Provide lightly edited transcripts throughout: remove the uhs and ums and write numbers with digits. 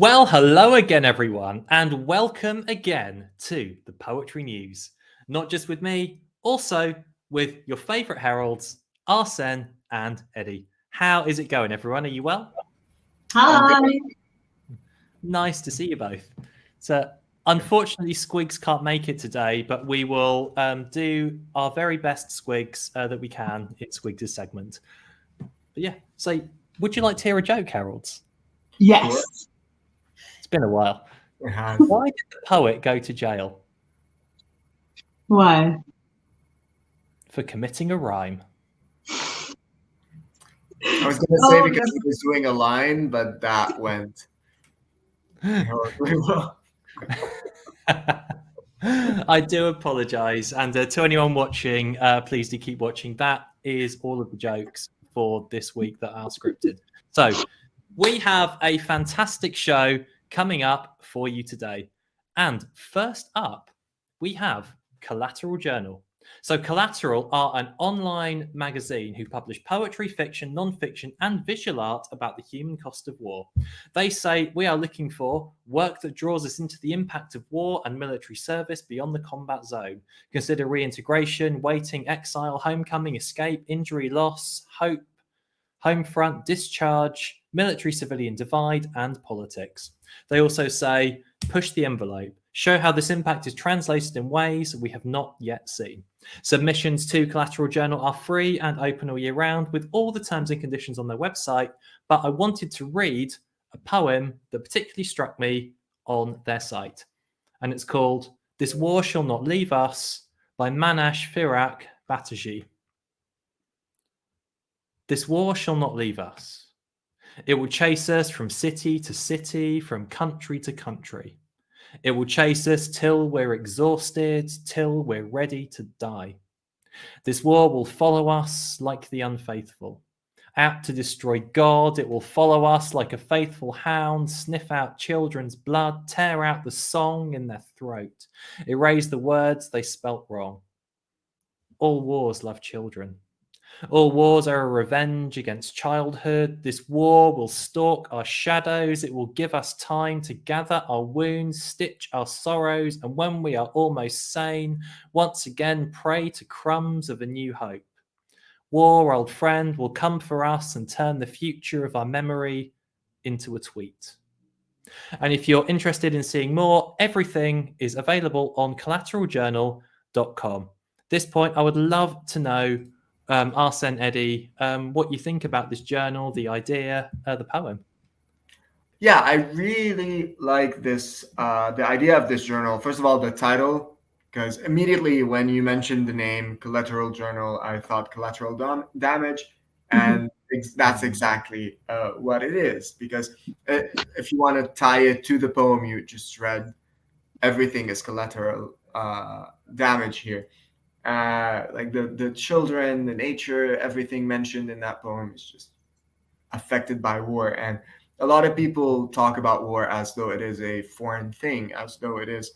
Well, hello again, everyone, and welcome again to the Poetry News. Not just with me, also with your favourite heralds, Arsene and Eddie. How is it going, everyone? Are you well? Hi. Nice to see you both. So, unfortunately, Squigs can't make it today, but we will do our very best Squigs that we can in Squigs' segment. But yeah, so would you like to hear a joke, heralds? Yes. Sure. It's been a while. It has. Why did the poet go to jail? Why? For committing a rhyme. I was going to say because he was doing a line, but that went really well. I do apologise, and to anyone watching, please do keep watching. That is all of the jokes for this week that are scripted. So we have a fantastic show coming up for you today. And first up, we have Collateral Journal. So Collateral are an online magazine who publish poetry, fiction, non-fiction, and visual art about the human cost of war. They say we are looking for work that draws us into the impact of war and military service beyond the combat zone. Consider reintegration, waiting, exile, homecoming, escape, injury, loss, hope, home front, discharge, military-civilian divide, and politics. They also say, push the envelope. Show how this impact is translated in ways we have not yet seen. Submissions to Collateral Journal are free and open all year round with all the terms and conditions on their website, but I wanted to read a poem that particularly struck me on their site. And it's called This War Shall Not Leave Us by Manash Firak Bataji. This war shall not leave us. It will chase us from city to city, from country to country. It will chase us till we're exhausted, till we're ready to die. This war will follow us like the unfaithful. Out to destroy God, it will follow us like a faithful hound, sniff out children's blood, tear out the song in their throat, erase the words they spelt wrong. All wars love children. All wars are a revenge against childhood. This war will stalk our shadows. It will give us time to gather our wounds, stitch our sorrows, and when we are almost sane, once again pray to crumbs of a new hope. War, old friend, will come for us and turn the future of our memory into a tweet. And if you're interested in seeing more, everything is available on collateraljournal.com. At this point, I would love to know Arsene, Eddie, what you think about this journal, the idea, the poem. Yeah, I really like this, the idea of this journal. First of all, the title, because immediately when you mentioned the name Collateral Journal, I thought collateral damage, and that's exactly what it is. Because if you want to tie it to the poem you just read, everything is collateral damage here. Like the children, the nature, everything mentioned in that poem is just affected by war. And a lot of people talk about war as though it is a foreign thing, as though it is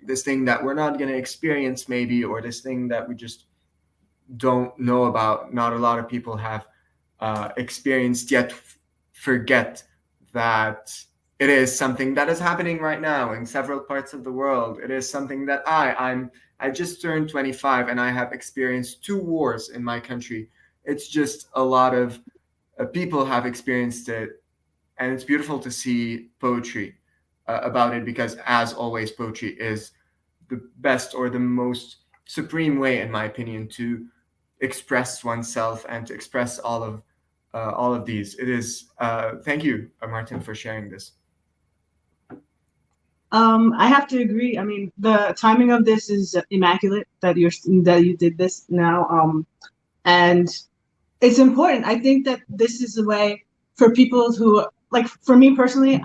this thing that we're not going to experience maybe, or this thing that we just don't know about. Not a lot of people have experienced yet forget that it is something that is happening right now in several parts of the world. It is something that I just turned 25 and I have experienced 2 wars in my country. It's just a lot of people have experienced it, and it's beautiful to see poetry about it, because as always, poetry is the best or the most supreme way, in my opinion, to express oneself and to express all of these. It is. Thank you, Martin, for sharing this. I have to agree. I mean, the timing of this is immaculate that you did this now. And it's important. I think that this is a way for people who, like, for me personally,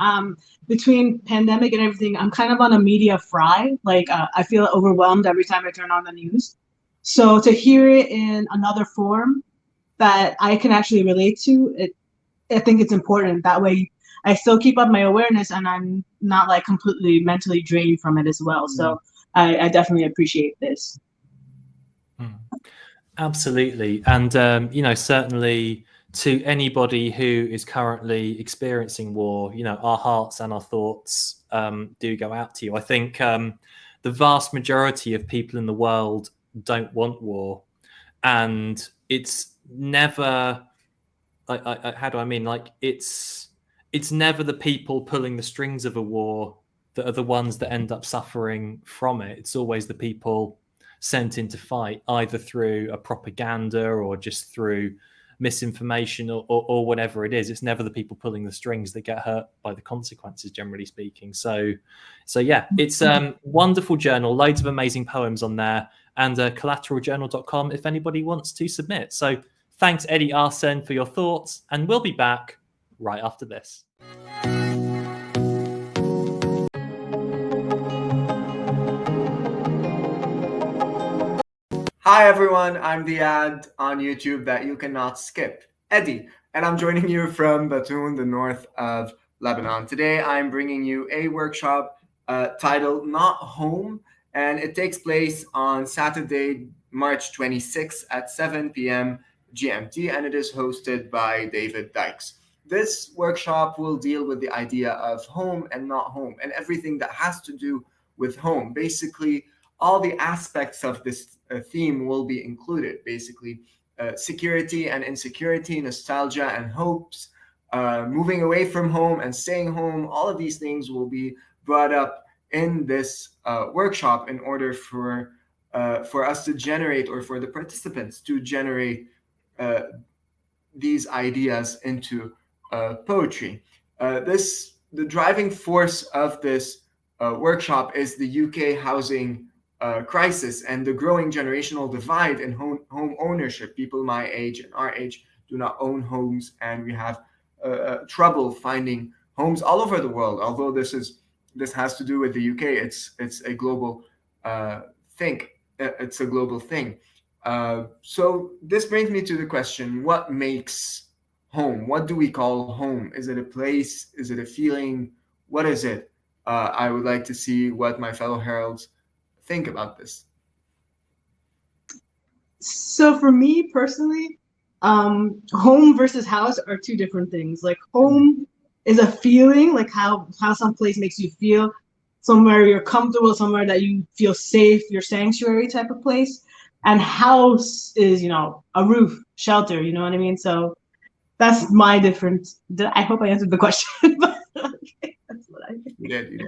between pandemic and everything, I'm kind of on a media fry. Like, I feel overwhelmed every time I turn on the news. So to hear it in another form that I can actually relate to, I think it's important. That way I still keep up my awareness and I'm not like completely mentally drained from it as well. So I definitely appreciate this. Absolutely. And, certainly to anybody who is currently experiencing war, our hearts and our thoughts do go out to you. I think the vast majority of people in the world don't want war, and it's never. How do I mean? Like it's never the people pulling the strings of a war that are the ones that end up suffering from it. It's always the people sent in to fight, either through a propaganda or just through misinformation or whatever it is. It's never the people pulling the strings that get hurt by the consequences, generally speaking. So yeah, it's wonderful journal, loads of amazing poems on there, and collateraljournal.com if anybody wants to submit. So thanks, Eddie Arsen, for your thoughts, and we'll be back right after this. Hi everyone, I'm the ad on YouTube that you cannot skip, Eddie, and I'm joining you from Batoon, the north of Lebanon. Today I'm bringing you a workshop titled Not Home, and it takes place on Saturday, March 26th at 7 p.m. GMT, and it is hosted by David Dykes. This workshop will deal with the idea of home and not home, and everything that has to do with home. Basically, all the aspects of this theme will be included. Basically, security and insecurity, nostalgia and hopes, moving away from home and staying home. All of these things will be brought up in this workshop in order for us to generate, or for the participants to generate these ideas into poetry. The driving force of this workshop is the UK housing crisis and the growing generational divide in home ownership. People my age and our age do not own homes, and we have trouble finding homes all over the world. Although this has to do with the UK, it's a global thing. It's a global thing. So this brings me to the question: what makes home? What do we call home? Is it a place? Is it a feeling? What is it? I would like to see what my fellow heralds think about this. So for me personally, home versus house are two different things. Like home is a feeling, like how some place makes you feel, somewhere you're comfortable, somewhere that you feel safe, your sanctuary type of place. And house is, a roof, shelter, you know what I mean? So that's my difference. I hope I answered the question. But okay, that's what I think. You did.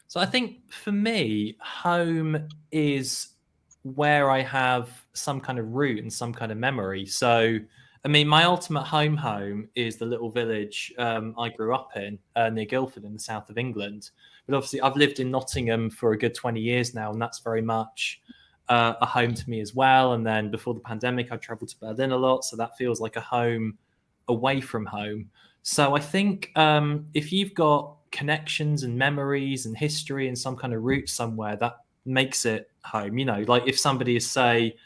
So I think for me, home is where I have some kind of root and some kind of memory. So, I mean, my ultimate home is the little village I grew up in near Guildford in the south of England. But obviously, I've lived in Nottingham for a good 20 years now, and that's very much a home to me as well. And then before the pandemic, I traveled to Berlin a lot, so that feels like a home away from home. So I think if you've got connections and memories and history and some kind of root somewhere, that makes it home. Like if somebody is, say,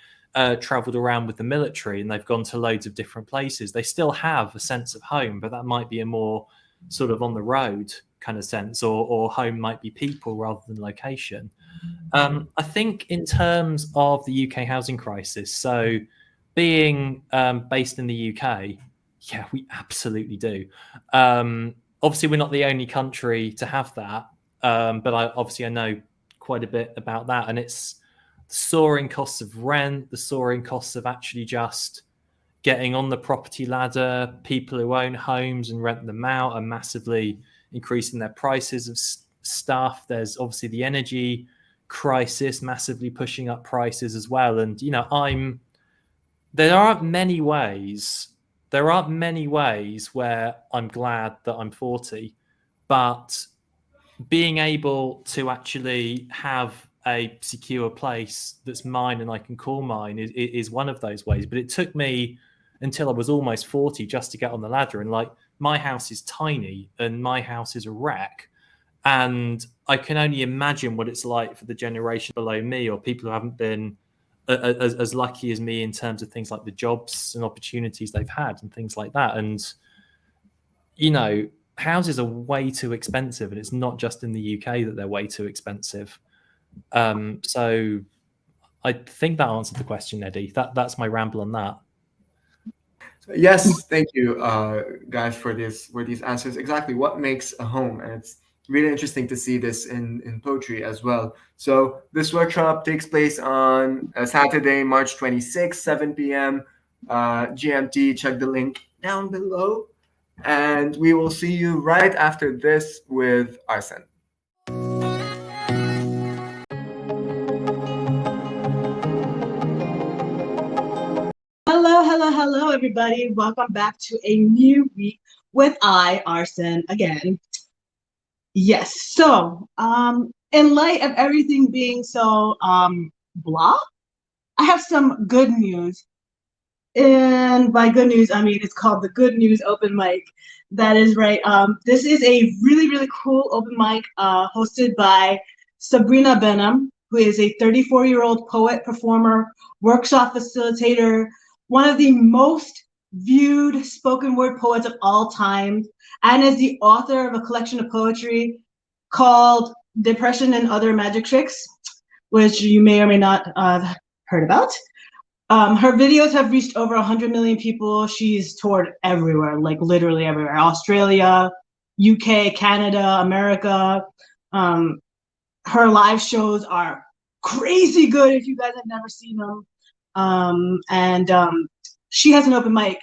traveled around with the military and they've gone to loads of different places, they still have a sense of home, but that might be a more sort of on the road kind of sense, or home might be people rather than location. I think in terms of the UK housing crisis, so being based in the UK, yeah, we absolutely do. Obviously, we're not the only country to have that, but I know quite a bit about that, and it's the soaring costs of rent, the soaring costs of actually just getting on the property ladder. People who own homes and rent them out are massively increasing their prices of stuff. There's obviously the energy crisis massively pushing up prices as well. And there aren't many ways where I'm glad that I'm 40, but being able to actually have a secure place that's mine and I can call mine is one of those ways. But it took me until I was almost 40 just to get on the ladder. And like, my house is tiny and my house is a wreck. And I can only imagine what it's like for the generation below me, or people who haven't been as lucky as me in terms of things like the jobs and opportunities they've had and things like that. And, houses are way too expensive, and it's not just in the UK that they're way too expensive. So I think that answered the question, Eddie. That's my ramble on that. Yes, thank you, guys, for these answers. Exactly, what makes a home, and it's really interesting to see this in poetry as well. So this workshop takes place on Saturday, March 26th, 7 p.m. GMT. Check the link down below, and we will see you right after this with Arsen. Hello, hello, hello, everybody. Welcome back to a new week with Arsen again. Yes. So, in light of everything being so blah, I have some good news. And by good news, I mean it's called the Good News Open Mic. That is right. This is a really, really cool open mic hosted by Sabrina Benham, who is a 34-year-old poet, performer, workshop facilitator, one of the most viewed spoken word poets of all time, and is the author of a collection of poetry called Depression and Other Magic Tricks, which you may or may not heard about. Her videos have reached over 100 million people. She's toured everywhere, like literally everywhere. Australia, UK, Canada, America. Her live shows are crazy good if you guys have never seen them. And she has an open mic.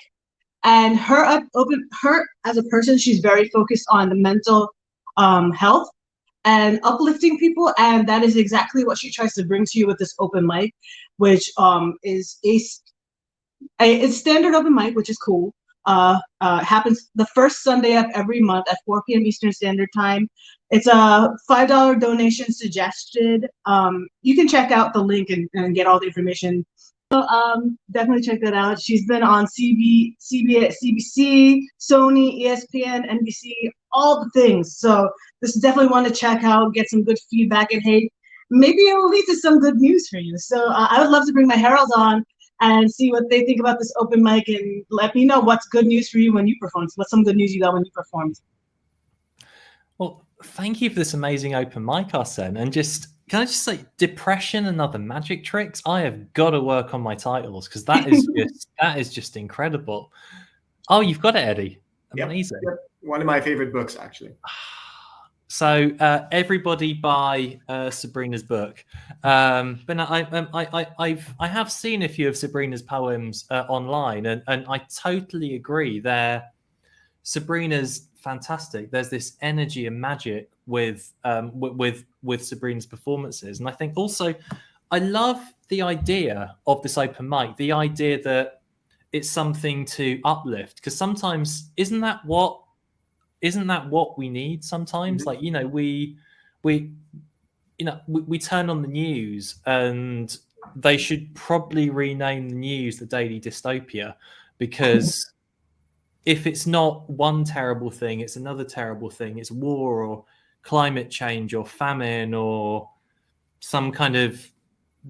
And her as a person, she's very focused on the mental health and uplifting people, and that is exactly what she tries to bring to you with this open mic, which is a standard open mic, which is cool. Happens the first Sunday of every month at 4 p.m. Eastern Standard Time. It's a $5 donation suggested. You can check out the link and get all the information. So definitely check that out. She's been on CBC, Sony, ESPN, NBC, all the things. So this is definitely one to check out, get some good feedback, and hey, maybe it will lead to some good news for you. So I would love to bring my heralds on and see what they think about this open mic, and let me know what's good news for you when you perform. What's some good news you got when you performed? Well, thank you for this amazing open mic, Arsen. And can I just say, depression and other magic tricks? I have got to work on my titles because that is just incredible. Oh, you've got it, Eddie. Amazing. Yep. One of my favorite books, actually. So everybody buy Sabrina's book. But no, I have seen a few of Sabrina's poems online, and I totally agree. Sabrina's fantastic. There's this energy and magic with Sabrina's performances, and I think also I love the idea of this open mic. The idea that it's something to uplift, because sometimes isn't that what we need sometimes? Mm-hmm. Like, we turn on the news and they should probably rename the news the Daily Dystopia, because if it's not one terrible thing, it's another terrible thing. It's war or climate change or famine or some kind of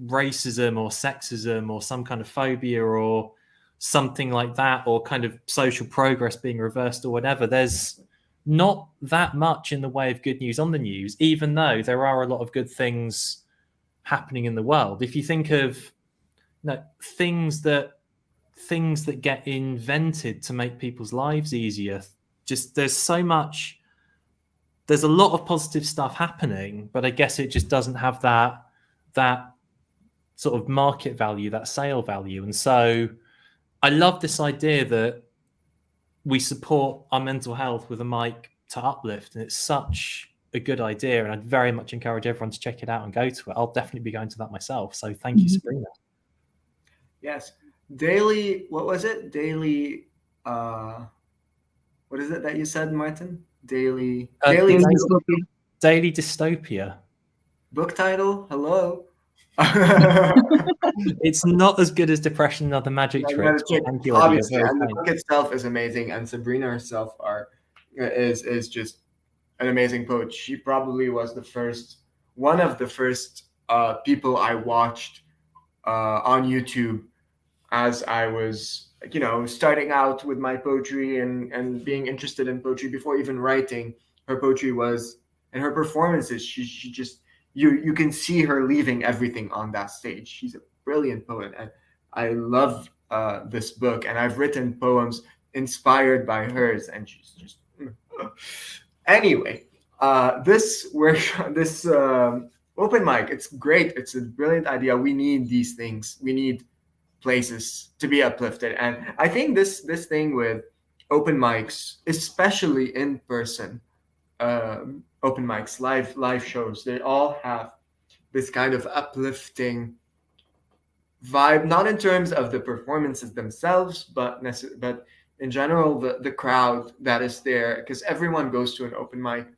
racism or sexism or some kind of phobia or something like that, or kind of social progress being reversed or whatever. There's not that much in the way of good news on the news, even though there are a lot of good things happening in the world. If you think of things that get invented to make people's lives easier, just there's a lot of positive stuff happening, but I guess it just doesn't have that sort of market value, that sale value. And so I love this idea that we support our mental health with a mic to uplift, and it's such a good idea, and I'd very much encourage everyone to check it out and go to it. I'll definitely be going to that myself. So thank you, Sabrina. Yes. Daily, what was it? Daily, what is it that you said, Martin? Daily Dystopia. Book title? Hello. It's not as good as Depression and Other Magic Tricks. Obviously, and the book itself is amazing, and Sabrina herself is just an amazing poet. She probably was one of the first people I watched on YouTube as I was, starting out with my poetry and being interested in poetry before even writing. Her poetry and her performances, she just, you can see her leaving everything on that stage. She's a brilliant poet, and I love this book, and I've written poems inspired by hers, and she's just anyway. This workshop, this open mic, it's great. It's a brilliant idea. We need these things. We need places to be uplifted, and I think this thing with open mics, especially in person open mics, live shows, they all have this kind of uplifting vibe, not in terms of the performances themselves, but in general the crowd that is there, because everyone goes to an open mic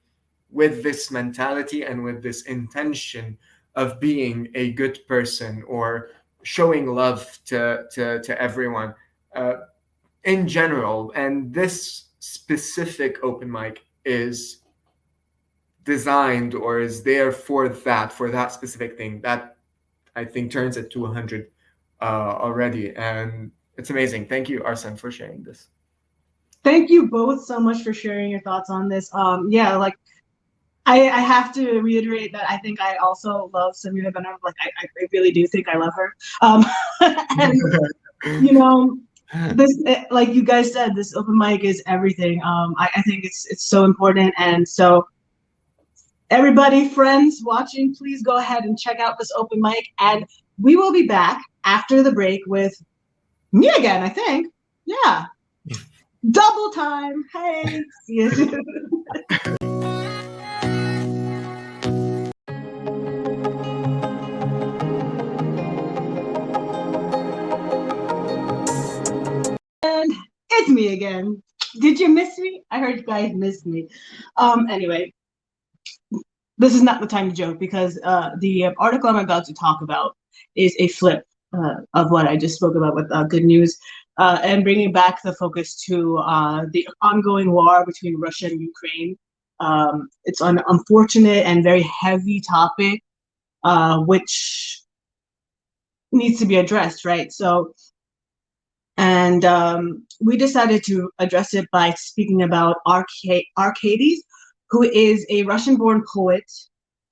with this mentality and with this intention of being a good person or showing love to everyone in general. And this specific open mic is designed or is there for that specific thing that I think turns it to 100 already. And it's amazing. Thank you, Arsen, for sharing this. Thank you both so much for sharing your thoughts on this. Yeah, like I have to reiterate that I think I also love Samira Benham. Like I really do think I love her. And you know, this, like you guys said, this open mic is everything. I think it's so important, and so everybody, friends watching, please go ahead and check out this open mic, and we will be back after the break with me again, I think. Yeah. Double time. Hey. See you soon. And it's me again. Did you miss me? I heard you guys missed me. Anyway, this is not the time to joke, because the article I'm about to talk about is a flip of what I just spoke about with good news, and bringing back the focus to the ongoing war between Russia and Ukraine. It's an unfortunate and very heavy topic, which needs to be addressed, right? So, and we decided to address it by speaking about Arcadis, who is a Russian-born poet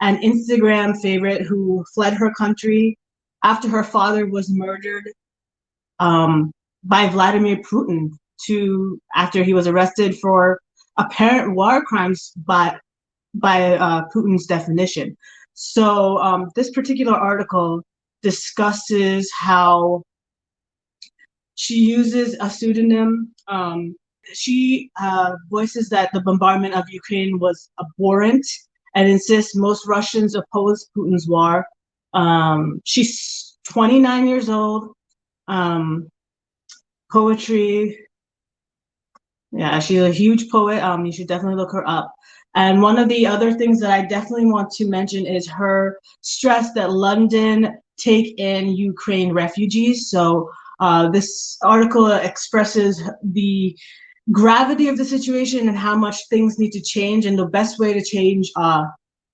and Instagram favorite who fled her country after her father was murdered by Vladimir Putin after he was arrested for apparent war crimes by Putin's definition. So this particular article discusses how she uses a pseudonym. She voices that the bombardment of Ukraine was abhorrent and insists most Russians oppose Putin's war. She's 29 years old. Poetry. Yeah, she's a huge poet. You should definitely look her up. And one of the other things that I definitely want to mention is her stress that London take in Ukraine refugees. So this article expresses the gravity of the situation and how much things need to change, and the best way to change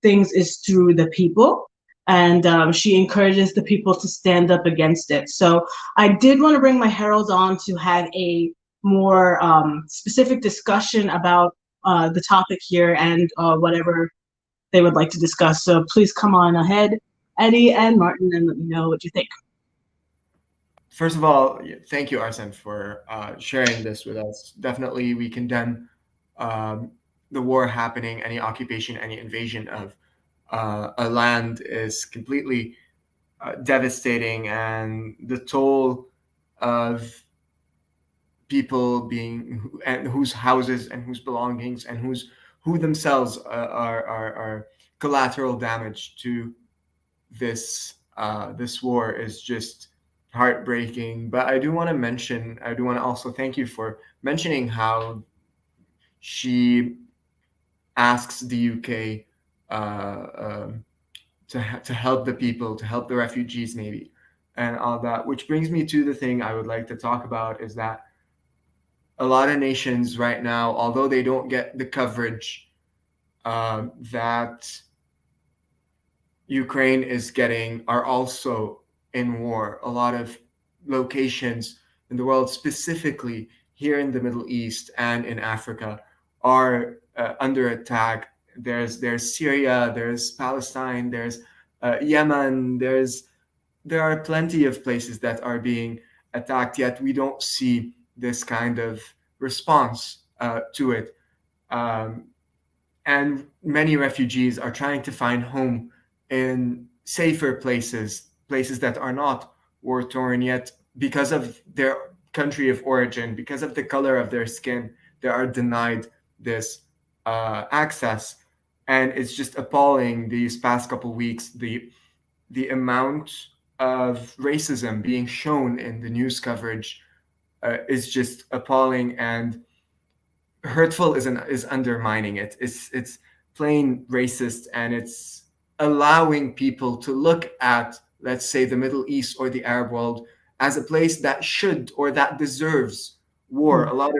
things is through the people. And she encourages the people to stand up against it. So I did want to bring my heralds on to have a more specific discussion about the topic here and whatever they would like to discuss. So please come on ahead, Eddie and Martin, and let me know what you think. First of all, thank you, Arsen, for sharing this with us. Definitely, we condemn the war happening, any occupation, any invasion of a land is completely devastating, and the toll of people being and whose houses and whose belongings and who themselves are collateral damage to this war is just heartbreaking. But I do want to also thank you for mentioning how she asks the UK to help the people, to help the refugees maybe, and all that. Which brings me to the thing I would like to talk about, is that a lot of nations right now, although they don't get the coverage that Ukraine is getting, are also in war. A lot of locations in the world, specifically here in the Middle East and in Africa, are under attack. There's Syria, there's Palestine, there's Yemen, there are plenty of places that are being attacked, yet we don't see this kind of response to it. And many refugees are trying to find home in safer places, places that are not war-torn, yet because of their country of origin, because of the color of their skin, they are denied this access. And it's just appalling these past couple weeks, the amount of racism being shown in the news coverage is just appalling, and hurtful is undermining it. It's plain racist, and it's allowing people to look at, let's say, the Middle East or the Arab world as a place that should or that deserves war. A lot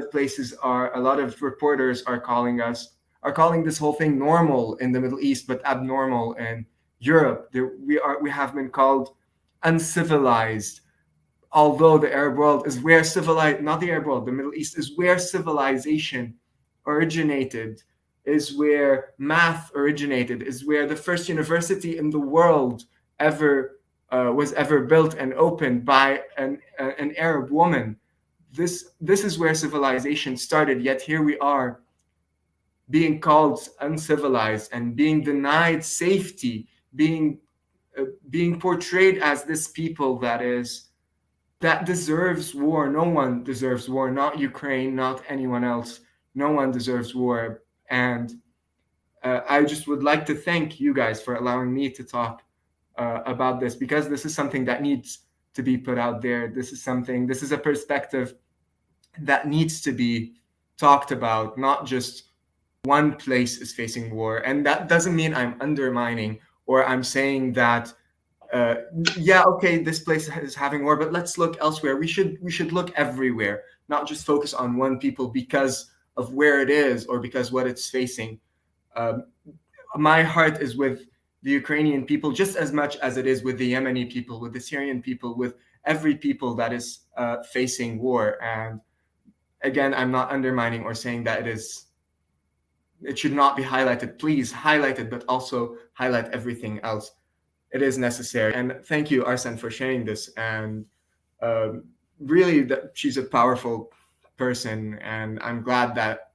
of reporters are calling this whole thing normal in the Middle East, but abnormal in Europe. We have been called uncivilized, although the Arab world is where not the Arab world, the Middle East is where civilization originated, is where math originated, is where the first university in the world was ever built and opened by an Arab woman. This is where civilization started, yet here we are being called uncivilized and being denied safety, being portrayed as this people that deserves war. No one deserves war, not Ukraine, not anyone else. No one deserves war. And I just would like to thank you guys for allowing me to talk about this, because this is something that needs to be put out there. This is a perspective that needs to be talked about, not just one place is facing war. And that doesn't mean I'm undermining or I'm saying that this place is having war, but let's look elsewhere. We should look everywhere, not just focus on one people because of where it is or because what it's facing. My heart is with the Ukrainian people just as much as it is with the Yemeni people, with the Syrian people, with every people that is facing war. And again, I'm not undermining or saying that it should not be highlighted. Please highlight it, but also highlight everything else. It is necessary. And thank you, Arsen, for sharing this. And really, she's a powerful person. And I'm glad that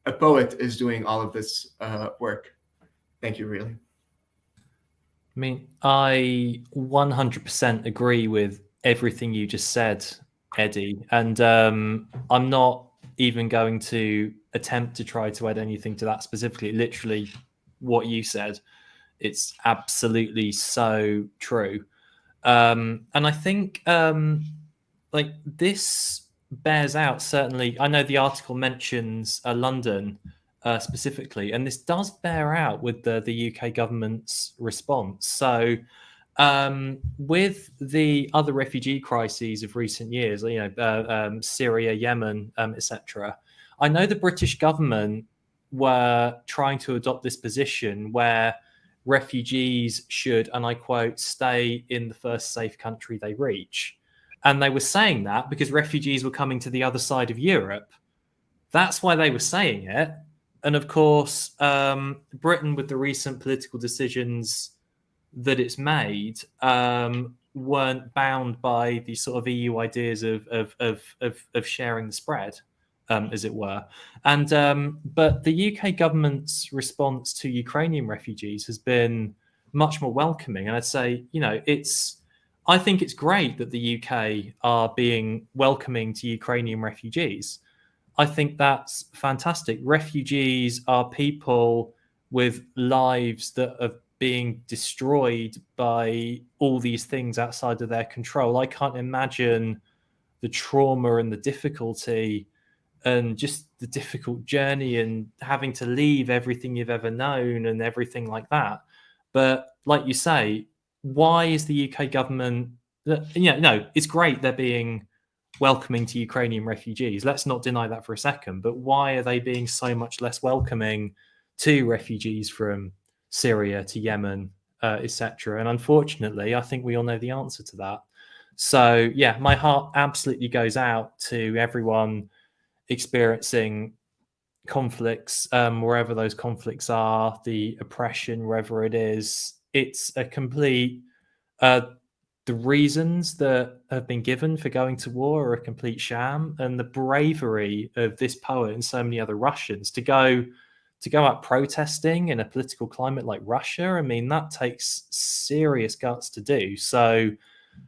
a poet is doing all of this work. Thank you, really. I mean, I 100% agree with everything you just said, Eddie. And I'm not even going to attempt to try to add anything to that specifically. Literally, what you said. It's absolutely so true. And I think this bears out, certainly. I know the article mentions London specifically, and this does bear out with the UK government's response. So with the other refugee crises of recent years, Syria, Yemen, etc., I know the British government were trying to adopt this position where refugees should, and I quote, stay in the first safe country they reach. And they were saying that because refugees were coming to the other side of Europe. That's why they were saying it. And of course, Britain, with the recent political decisions that it's made, weren't bound by the sort of EU ideas of sharing the spread, as it were. And but the UK government's response to Ukrainian refugees has been much more welcoming. And I'd say, I think it's great that the UK are being welcoming to Ukrainian refugees. I think that's fantastic. Refugees are people with lives that are being destroyed by all these things outside of their control. I can't imagine the trauma and the difficulty and just the difficult journey and having to leave everything you've ever known and everything like that. But like you say, why is the UK government... it's great they're being welcoming to Ukrainian refugees. Let's not deny that for a second. But why are they being so much less welcoming to refugees from Syria to Yemen, etc.? And unfortunately, I think we all know the answer to that. So, yeah, my heart absolutely goes out to everyone experiencing conflicts, wherever those conflicts are, the oppression, wherever it is. It's a complete the reasons that have been given for going to war are a complete sham, and the bravery of this poet and so many other Russians to go out protesting in a political climate like Russia, I mean, that takes serious guts to do. So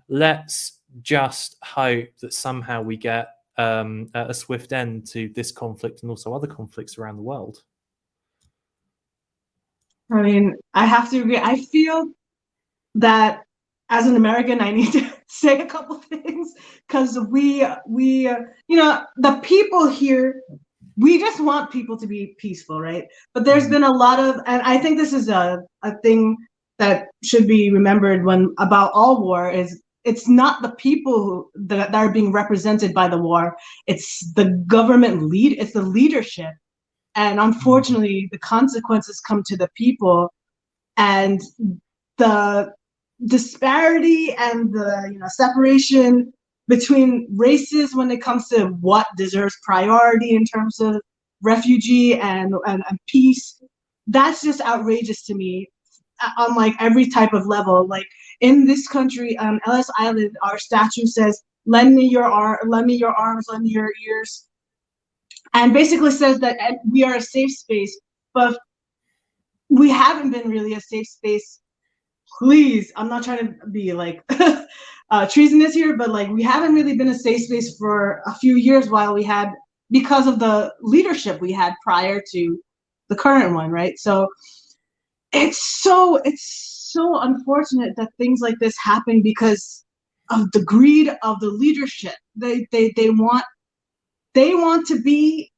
let's just hope that somehow we get a swift end to this conflict and also other conflicts around the world. I mean, I have to agree. I feel that as an American, I need to say a couple things, because we the people here, we just want people to be peaceful, right? But there's been a lot of, and I think this is a thing that should be remembered when about all war, is it's not the people that are being represented by the war, it's the government it's the leadership. And unfortunately, the consequences come to the people, and the disparity and the separation between races when it comes to what deserves priority in terms of refugee and peace, that's just outrageous to me on like every type of level. Like in this country, Ellis Island, our statue says, lend me your arms, lend me your ears, and basically says that we are a safe space, but we haven't been really a safe space. Please, I'm not trying to be like treasonous here, but like we haven't really been a safe space for a few years because of the leadership we had prior to the current one, right? So it's so unfortunate that things like this happen because of the greed of the leadership. They want to be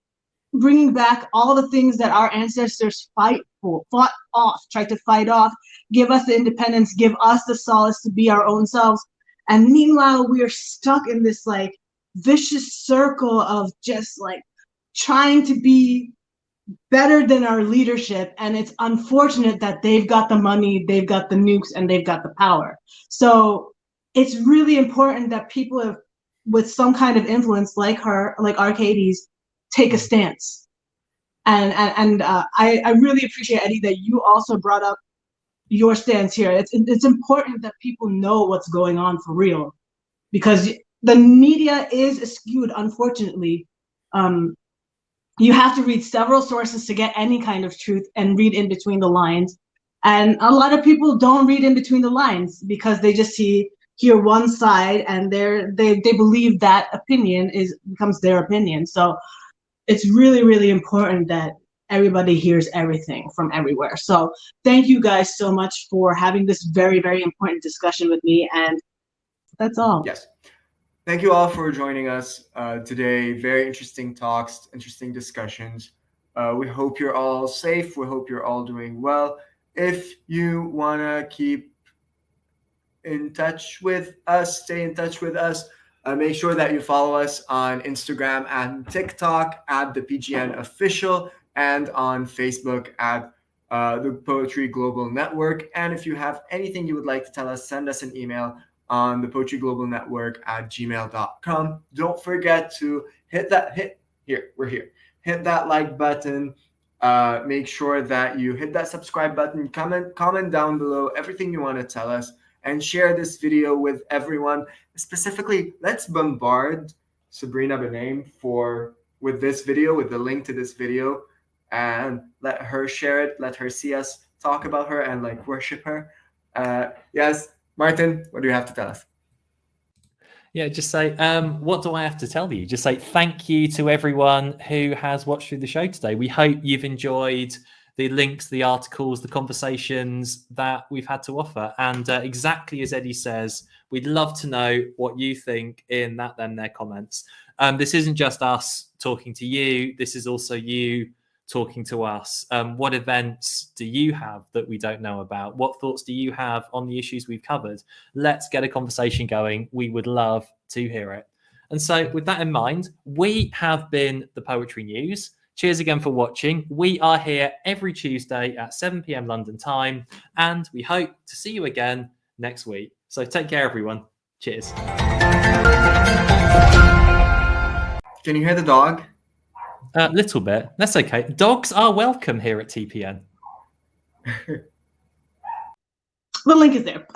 bringing back all the things that our ancestors tried to fight off, give us the independence, give us the solace to be our own selves. And meanwhile, we are stuck in this like vicious circle of just like trying to be better than our leadership. And it's unfortunate that they've got the money, they've got the nukes, and they've got the power. So it's really important that people with some kind of influence like Arcadis, take a stance. And I really appreciate, Eddie, that you also brought up your stance here. It's important that people know what's going on for real, because the media is skewed, unfortunately. You have to read several sources to get any kind of truth and read in between the lines. And a lot of people don't read in between the lines because they just hear one side, and they believe that opinion becomes their opinion. So it's really, really important that everybody hears everything from everywhere. So thank you guys so much for having this very, very important discussion with me. And that's all. Yes. Thank you all for joining us today. Very interesting talks, interesting discussions. We hope you're all safe. We hope you're all doing well. If you want to keep in touch with us, stay in touch with us, make sure that you follow us on Instagram and TikTok at the PGN Official, and on Facebook at the Poetry Global Network. And if you have anything you would like to tell us, send us an email on the Poetry Global Network at gmail.com. Don't forget to hit that like button. Make sure that you hit that subscribe button, comment down below everything you want to tell us, and share this video with everyone. Specifically, let's bombard Sabrina Benaim with this video, with the link to this video, and let her share it, let her see us talk about her and like worship her. Yes, Martin, what do you have to tell us? Yeah, just say, what do I have to tell you? Just say thank you to everyone who has watched through the show today. We hope you've enjoyed the links, the articles, the conversations that we've had to offer. And exactly as Eddie says, we'd love to know what you think in their comments. This isn't just us talking to you. This is also you talking to us. What events do you have that we don't know about? What thoughts do you have on the issues we've covered? Let's get a conversation going. We would love to hear it. And so with that in mind, we have been the Poetry News. Cheers again for watching. We are here every Tuesday at 7 p.m. London time, and we hope to see you again next week. So take care, everyone. Cheers. Can you hear the dog? A little bit. That's okay. Dogs are welcome here at TPN. The link is there.